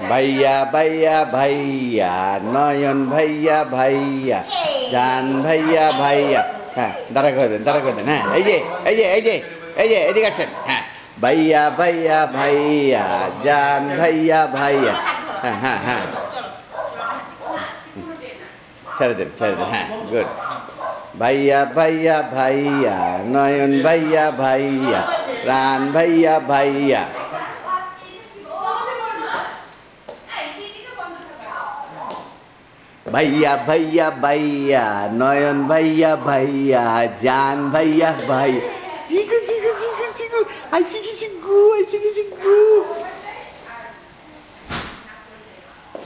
ভাইয়া ভাইয়া ভাইয়া নয়ন ভাইয়া ভাইয়া জান ভাইয়া ভাইয়া হ্যাঁ দাঁড়া করে দেন হ্যাঁ এই যে এদিকে আসেন হ্যাঁ ভাইয়া ভাইয়া ভাইয়া জান ভাইয়া ভাইয়া হ্যাঁ হ্যাঁ হ্যাঁ ছেড়ে দেন হ্যাঁ গুড ভাইয়া ভাইয়া ভাইয়া নয়ন ভাইয়া ভাইয়া প্রাণ ভাইয়া ভাইয়া ভাইয়া ভাইয়া ভাইয়া নয়ন ভাইয়া ভাইয়া জান ভাইয়া ভাই চিকু চিকু চিকু চিকু আই চিকু চিকু আই চিকু চিকু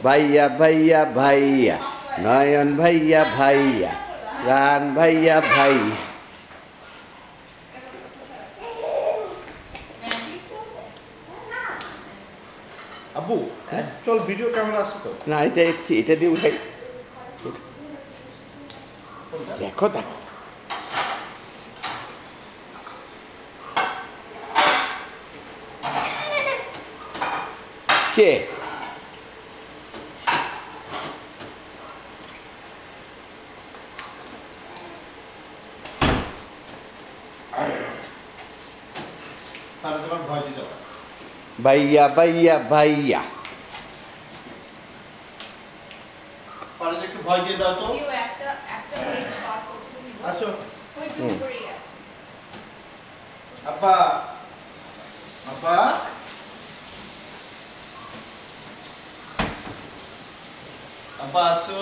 ভাইয়া ভাইয়া ভাইয়া নয়ন ভাইয়া ভাইয়া প্রাণ ভাইয়া ভাই আব্বু চল ভিডিও ক্যামেরা আছে তো না এটা দিয়ে উঠাই দেখো কে ভাইয়া ভাইয়া ভাইয়া একটু ভয় দিয়ে দাও তো আসো আপা আপা আপা আসো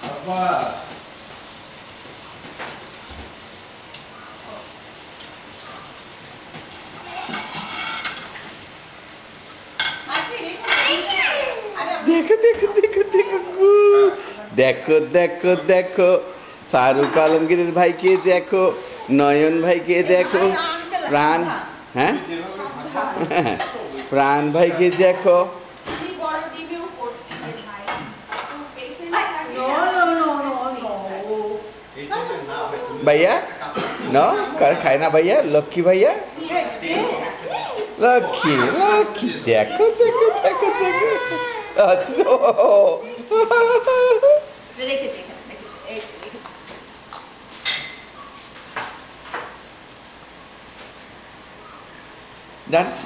আপা দেখো ফারুক আলমগীরের ভাইকে দেখো নয়ন ভাইকে দেখো প্রাণ হ্যাঁ প্রাণ ভাইকে দেখো ভাইয়া ন খায় না ভাইয়া লক্ষ্মী ভাইয়া লক্ষ্মী দেখো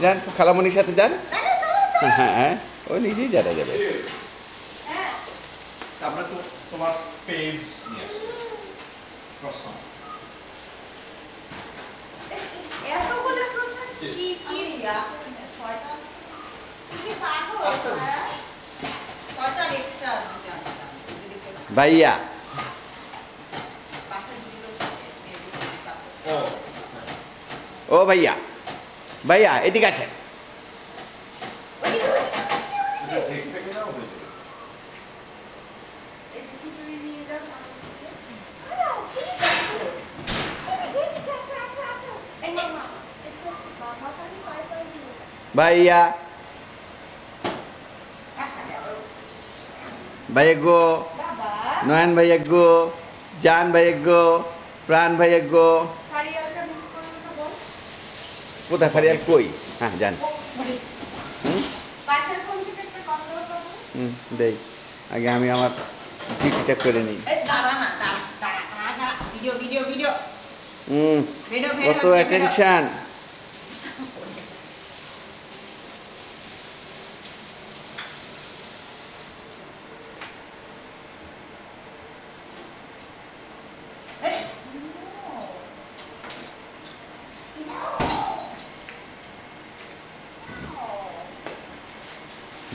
যান খালামণির সাথে যান হ্যাঁ ও নিজেই জানা যাবে আমরা তো তোমার পেজ নিয়ে আসি প্রশ্ন ভাইয়া ও ভাইয়া এদিকে আসেন ভাইয়া গো নয়ন ভাইয়া গো জান ভাইয়া গো প্রাণ ভাইয়া গো কোথায় ফারিয়াল কই হ্যাঁ জান দেই আগে আমি আমার ডিউটিটা করে নিই কত অ্যাটেনশন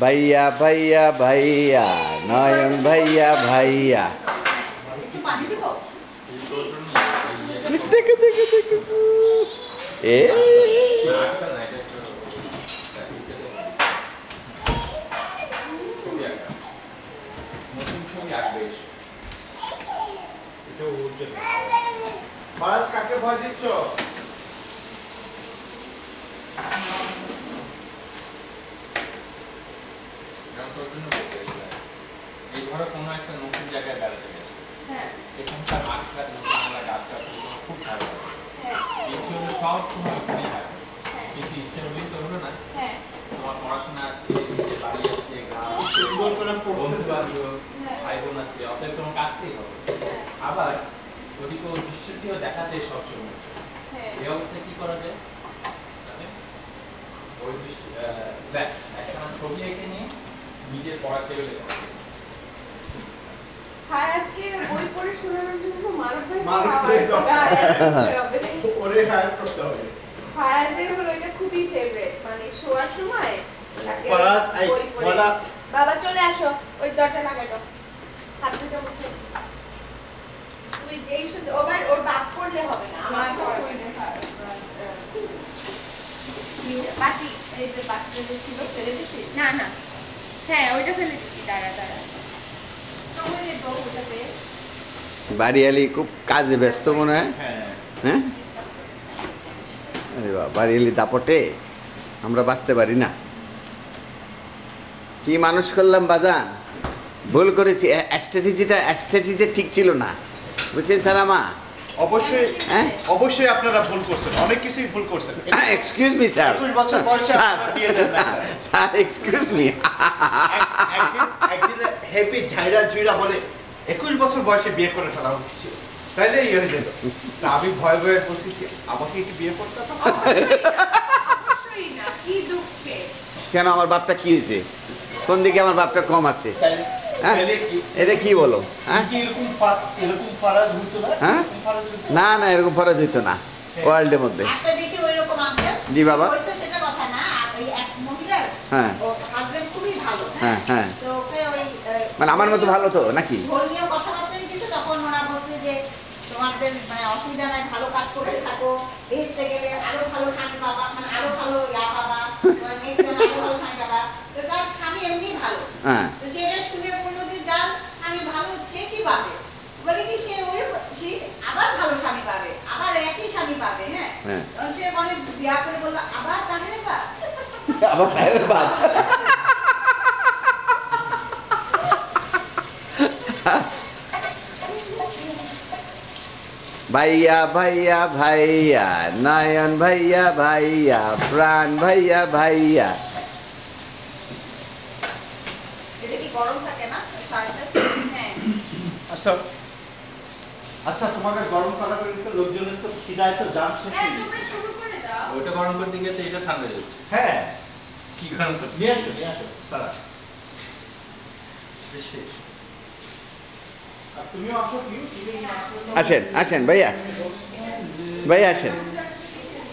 ভাইয়া ভাইয়া ভাইয়া নয়ন ভাইয়া ভাইয়া দেখো এ কাকে ভয় দিচ্ছ এই ঘরে কোনো একটা নতুন জায়গায় বেড়াতে গেছে সেখানকার আখড়া নতুন গাছটা খুব ভালো লাগে ইচ্ছে হলে সব সময় ওখানেই থাকে কিন্তু ইচ্ছে হলেই তো হলো না। হ্যাঁ তোমার পড়াশোনা আছে, নিজের বাড়ি আছে, গ্রাম আছে, সুন্দর করে বন্ধু পড়তে বান্ধব, ভাই বোন আছে, অতএব তোমার কাটতেই হবে। আবার ওদিকে ওই দৃশ্যটিও দেখা যায় সবসময়। হ্যাঁ এই অবস্থায় কি করা যায় জানেন? ওই দৃশ্য ব্যাস একখানা ছবি এঁকে নিয়ে নিজের পড়ার টেবিলে আর আজকে বই পড়ে শোনানোর জন্য মানব ভাই মানব ভাই হবে ওরে হায়ার করতে হবে। ফায়াজের হলো এটা খুবই ফেভারিট, মানে শোয়ার সময় তাকে ফারাজ, এই, বই পড়ে- ফারাজ। বাবা চলে আসো, ওই দরজা লাগাই দাও, হাত দুটো মুছে। তুমি যেই শুধু ওর বাপ পড়লে হবে না, আমার পড়লে বাটি, এই যে বাটিটা যে ছিল ফেলে দিছি, না না হ্যাঁ ওইটা ফেলে দিছি, দাঁড়া দাঁড়া সময় নেবো ওটাতে। বাড়িয়ালি খুব কাজে ব্যস্ত মনে হয়। হ্যাঁ হ্যাঁ, আরে বাবা, বাড়িয়ালি দাপটে আমরা বাঁচতে পারি না। কি মানুষ করলাম বাজান, ভুল করেছি। স্ট্র্যাটেজিটা ঠিক ছিল না, বুঝছেন সালামা? অবশ্যই হ্যাঁ? অবশ্যই আপনারা ভুল করছেন, অনেক কিছুই ভুল করছেন। এক্সকিউজ মি স্যার, 21 বছর বয়সে আপনারা বিয়ে দেন না। Sir excuse me. একদিন হেপি ঝাইরা জুইরা বলে 21 বছর বয়সে বিয়ে করে ফেলা উচিত, তাইলে ইয়ে হয়ে যেত। তা আমি ভয় ভয়ে বলছি কি আমাকে কি বিয়ে করতে হবে? অবশ্যই না, কি দুঃখে। কেন, আমার বাপটা কি হয়েছে? কোন দিকে আমার বাপটা কম আছে? হ্যাঁ? তাইলে কি এটা কি বলো? হ্যাঁ কি এরকম ফারাজ হইতো না? হ্যাঁ? এরকম ফারাজ হইতো না? না না, এরকম ফরজ হইতো না ওয়ার্ল্ডের মধ্যে। একটা দেখি ওইরকম আঙ্কেল। জি বাবা। ওই তো সেটা কথা না, আর ওই এক মহিলার হ্যাঁ। ওর হাজবেন্ড খুবই ভালো, হ্যাঁ, হ্যাঁ। তো ওকে ওই মানে আমার মতো ভালো তো নাকি? ধর্মীয় কথাবার্তাই কিছু, তখন ওরা বলছে যে তোমাদের মানে অসুবিধা নাই, ভালো কাজ করতে থাকো, বেহেশতে গেলে আরো ভালো স্বামী পাবা, মানে আরো ভালো ইয়া পাবা, নেক্সট আরো ভালো স্বামী পাবা। তো তার স্বামী এমনি ভালো, হ্যাঁ। তো সেটা শুনে বললো যে যার স্বামী ভালো সে কি পাবে, বলে কি সে সে আবার ভালো স্বামী পাবে, আবার একই স্বামী পাবে। হ্যাঁ, হ্যাঁ। তখন সে মানে বিয়া করে বললো আবার তাহলে বা আবার বাইরের বাপ। ভাইয়া ভাইয়া ভাইয়া, নয়ন ভাইয়া ভাইয়া, প্রাণ ভাইয়া ভাইয়া। এটা কি গরম থাকে না শাড়িটা? হ্যাঁ আচ্ছা আচ্ছা, তোমাকে গরম করা করে তো লোকজনের তো খিদায় তো জাম শেষ হ্যাঁ হয়ে তোমরা গেছে। শুরু করে দাও। ওইটা গরম করতে গিয়ে তো এটা ঠান্ডা যাচ্ছে। হ্যাঁ, কি গরম করতে নিয়ে আসো সারা। শেষ। আর তুমিও আসো, তুমি আসো। আসেন আসেন ভাইয়া, ভাইয়া আসেন,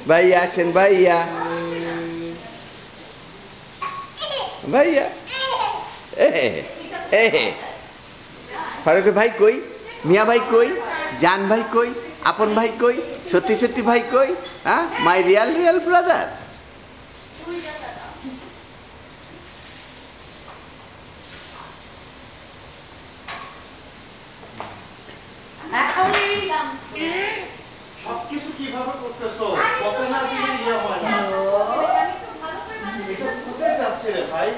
ভাইয়া আসেন, ভাইয়া ভাইয়া। ফারুকের ভাই কই, মিয়া ভাই কই, জান ভাই কই, আপন ভাই কই, সত্যি সত্যি ভাই কই? হ্যাঁ, মাই রিয়াল রিয়াল ব্রাদার। সবকিছু কিভাবে করতেছো? কত না দিলে ইয়ে হয় না। এটা কোথায় যাচ্ছে রে ভাই?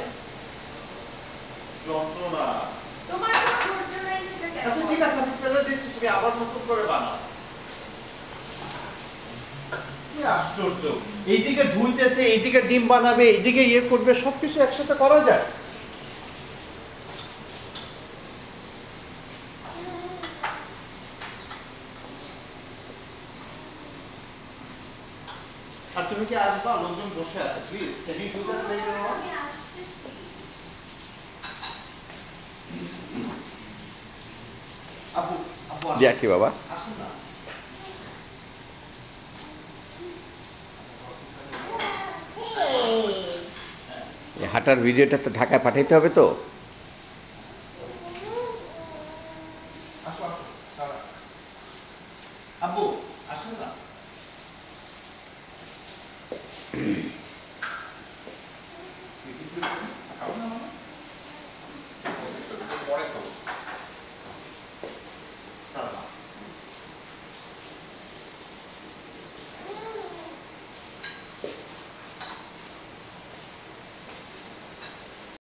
যন্ত্রণা। তোমার কোনো ধৈর্য নাই সেটা কেন? আচ্ছা ঠিক আছে, আমি ফেলে দিচ্ছি, তুমি আবার নতুন করে বানাও। কি আশ্চর্য, এইদিকে ধুইতেছে, এইদিকে ডিম বানাবে, এইদিকে ইয়ে করবে, সবকিছু একসাথে করা যায়? আর তুমি কি আসবা? লোকজন বসে আছে, please can you do that letter on? আপু আপু জি আসি বাবা। আসুন না। এই হাঁটার ভিডিওটা তো ঢাকায় পাঠাইতে হবে তো। আসো আসো, সারা। আব্বু আসুন না।